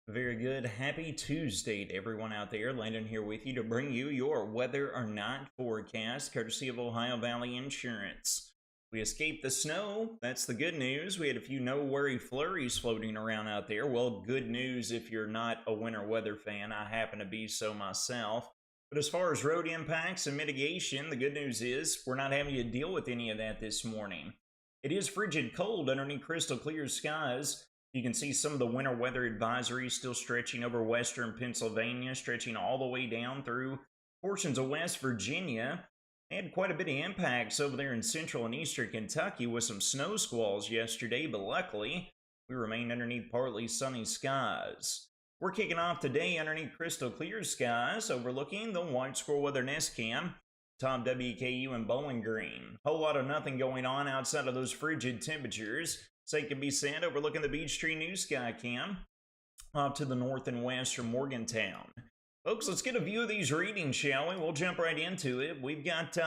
Very good. Happy Tuesday to everyone out there. Landon here with you to bring you your weather or not forecast, courtesy of Ohio Valley Insurance. We escaped the snow. That's the good news. We had a few no worry flurries floating around out there. Well, good news if you're not a winter weather fan. I happen to be so myself. But as far as road impacts and mitigation, the good news is we're not having to deal with any of that this morning. It is frigid cold underneath crystal clear skies. You can see some of the winter weather advisories still stretching over western Pennsylvania, stretching all the way down through portions of West Virginia. They had quite a bit of impacts over there in central and eastern Kentucky with some snow squalls yesterday, but luckily we remain underneath partly sunny skies. We're kicking off today underneath crystal clear skies, overlooking the White Squirrel Weather Nest Cam, top WKU in Bowling Green. Whole lot of nothing going on outside of those frigid temperatures. Same can be said overlooking the Beechtree New Sky Cam off to the north and west from Morgantown. Folks, let's get a view of these readings, shall we? We'll jump right into it. We've got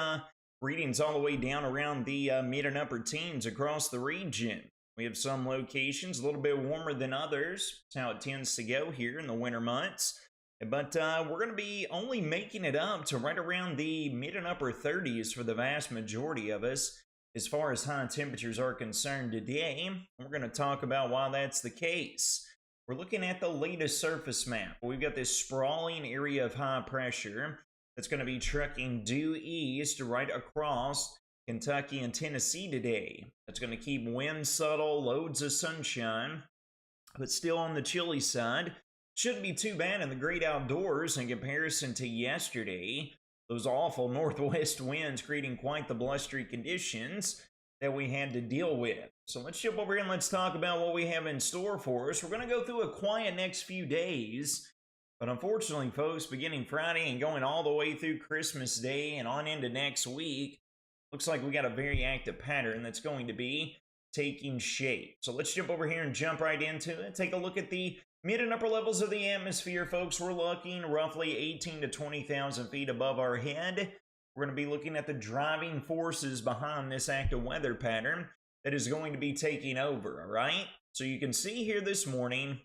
readings all the way down around the mid and upper teens across the region. We have some locations a little bit warmer than others. That's how it tends to go here in the winter months. But we're going to be only making it up to right around the mid and upper 30s for the vast majority of us as far as high temperatures are concerned today. We're going to talk about why that's the case. We're looking at the latest surface map. We've got this sprawling area of high pressure that's going to be trucking due east right across Kentucky and Tennessee today. That's going to keep wind subtle, loads of sunshine, but still on the chilly side. Shouldn't be too bad in the great outdoors in comparison to yesterday. Those awful northwest winds creating quite the blustery conditions that we had to deal with. So let's jump over here and let's talk about what we have in store for us. We're going to go through a quiet next few days. But unfortunately, folks, beginning Friday and going all the way through Christmas Day and on into next week, looks like we got a very active pattern that's going to be taking shape. So let's jump over here and jump right into it. Take a look at the mid and upper levels of the atmosphere, folks. We're looking roughly 18 to 20,000 feet above our head. We're going to be looking at the driving forces behind this active weather pattern that is going to be taking over, all right? So you can see here this morning,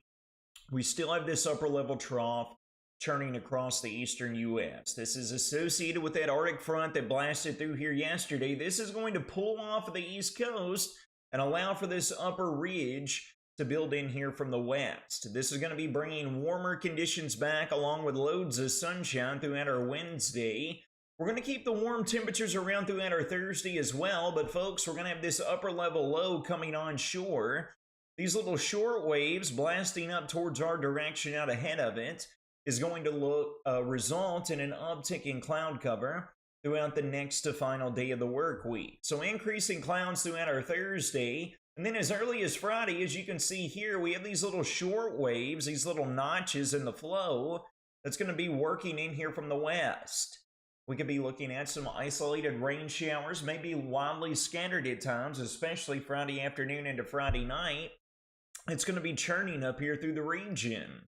we still have this upper level trough churning across the eastern U.S. This is associated with that Arctic front that blasted through here yesterday. This is going to pull off of the East Coast and allow for this upper ridge to build in here from the west. This is going to be bringing warmer conditions back along with loads of sunshine throughout our Wednesday. We're going to keep the warm temperatures around throughout our Thursday as well, but folks, we're going to have this upper level low coming on shore. These little short waves blasting up towards our direction out ahead of it is going to result in an uptick in cloud cover throughout the next to final day of the work week. So increasing clouds throughout our Thursday. And then as early as Friday, as you can see here, we have these little short waves, these little notches in the flow that's going to be working in here from the west. We could be looking at some isolated rain showers, maybe wildly scattered at times, especially Friday afternoon into Friday night. It's going to be churning up here through the region.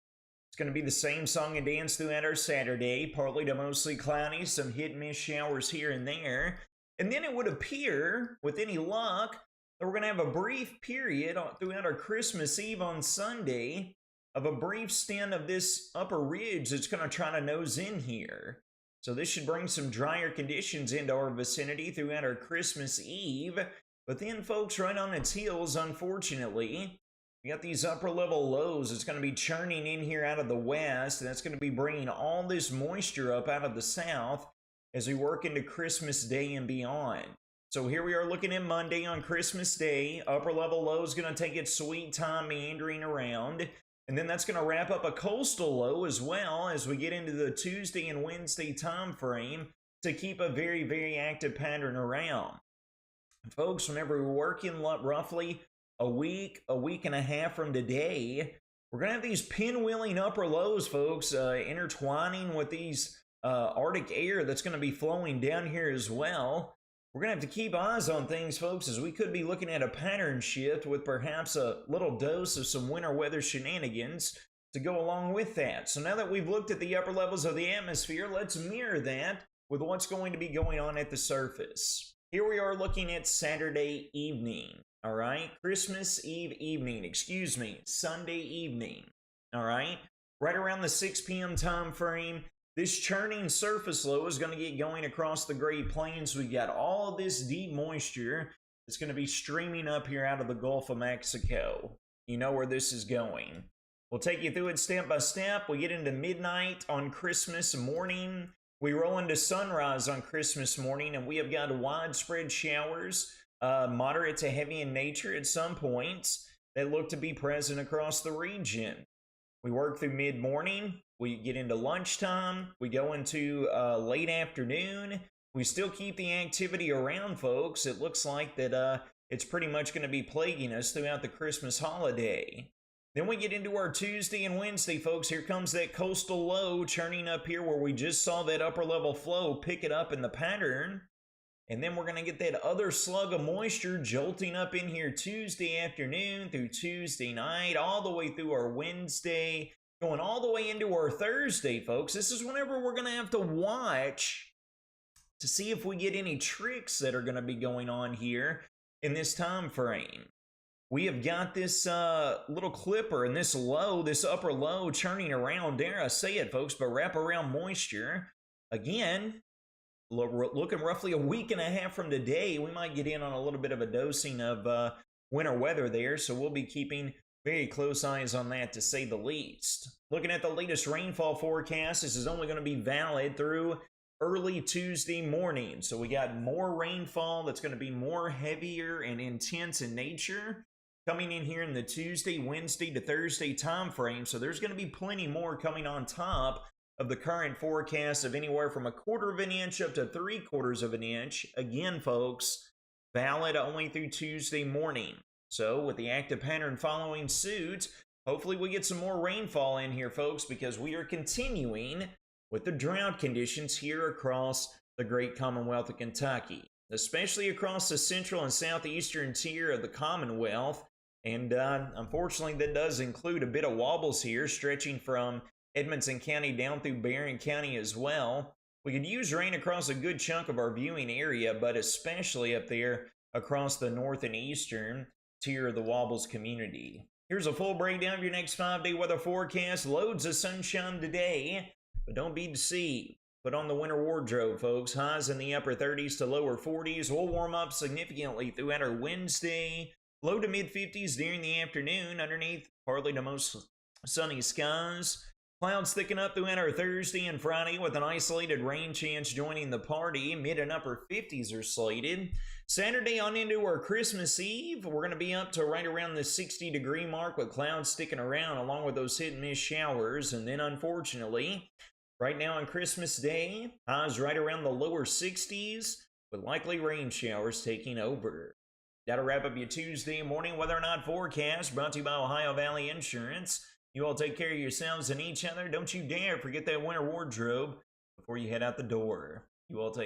It's going to be the same song and dance throughout our Saturday, partly to mostly cloudy, some hit and miss showers here and there. And then it would appear, with any luck, that we're going to have a brief period throughout our Christmas Eve on Sunday of a brief stint of this upper ridge that's going to try to nose in here. So this should bring some drier conditions into our vicinity throughout our Christmas Eve. But then, folks, right on its heels, unfortunately, we got these upper level lows. It's going to be churning in here out of the west, and that's going to be bringing all this moisture up out of the south as we work into Christmas Day and beyond. So here we are looking at Monday on Christmas Day. Upper level low is going to take its sweet time meandering around. And then that's going to wrap up a coastal low as well as we get into the Tuesday and Wednesday time frame to keep a very, very active pattern around. Folks, whenever we're working roughly a week and a half from today, we're going to have these pinwheeling upper lows, folks, intertwining with these Arctic air that's going to be flowing down here as well. We're going to have to keep eyes on things, folks, as we could be looking at a pattern shift with perhaps a little dose of some winter weather shenanigans to go along with that. So now that we've looked at the upper levels of the atmosphere, let's mirror that with what's going to be going on at the surface. Here we are looking at Saturday evening, all right? Christmas Eve evening, Sunday evening, All right, right around the 6 p.m. time frame, this churning surface low is going to get going across the Great Plains. We got all of this deep moisture that's going to be streaming up here out of the Gulf of Mexico. You know where this is going. We'll take you through it step by step. We get into midnight on Christmas morning. We roll into sunrise on Christmas morning, and we have got widespread showers, moderate to heavy in nature at some points, that look to be present across the region. We work through mid-morning. We get into lunchtime. We go into late afternoon. We still keep the activity around, folks. It looks like that it's pretty much going to be plaguing us throughout the Christmas holiday. Then we get into our Tuesday and Wednesday, folks. Here comes that coastal low churning up here where we just saw that upper level flow pick it up in the pattern. And then we're going to get that other slug of moisture jolting up in here Tuesday afternoon through Tuesday night, all the way through our Wednesday, going all the way into our Thursday, folks. This is whenever we're going to have to watch to see if we get any tricks that are going to be going on here in this time frame. We have got this little clipper and this low, this upper low churning around, dare I say it, folks, but wrap around moisture. Again, looking roughly a week and a half from today, we might get in on a little bit of a dosing of winter weather there, so we'll be keeping very close eyes on that, to say the least. Looking at the latest rainfall forecast, this is only going to be valid through early Tuesday morning. So we got more rainfall that's going to be more heavier and intense in nature coming in here in the Tuesday, Wednesday to Thursday time frame. So there's going to be plenty more coming on top of the current forecast of anywhere from 1/4 of an inch up to 3/4 of an inch. Again, folks, valid only through Tuesday morning. So with the active pattern following suit, hopefully we get some more rainfall in here, folks, because we are continuing with the drought conditions here across the great Commonwealth of Kentucky, especially across the central and southeastern tier of the Commonwealth. And unfortunately, that does include a bit of wobbles here, stretching from Edmonson County down through Barron County as well. We could use rain across a good chunk of our viewing area, but especially up there across the north and eastern tier of the Wobbles community. Here's a full breakdown of your next 5-day weather forecast. Loads of sunshine today, but don't be deceived. Put on the winter wardrobe, folks. Highs in the upper 30s to lower 40s. We'll warm up significantly throughout our Wednesday. Low to mid 50s during the afternoon. Underneath, partly to most sunny skies. Clouds thicken up throughout our Thursday and Friday with an isolated rain chance joining the party. Mid and upper 50s are slated. Saturday on into our Christmas Eve, we're going to be up to right around the 60-degree mark with clouds sticking around along with those hit-and-miss showers. And then, unfortunately, right now on Christmas Day, highs right around the lower 60s with likely rain showers taking over. That'll wrap up your Tuesday morning weather or not forecast, brought to you by Ohio Valley Insurance. You all take care of yourselves and each other. Don't you dare forget that winter wardrobe before you head out the door. You all take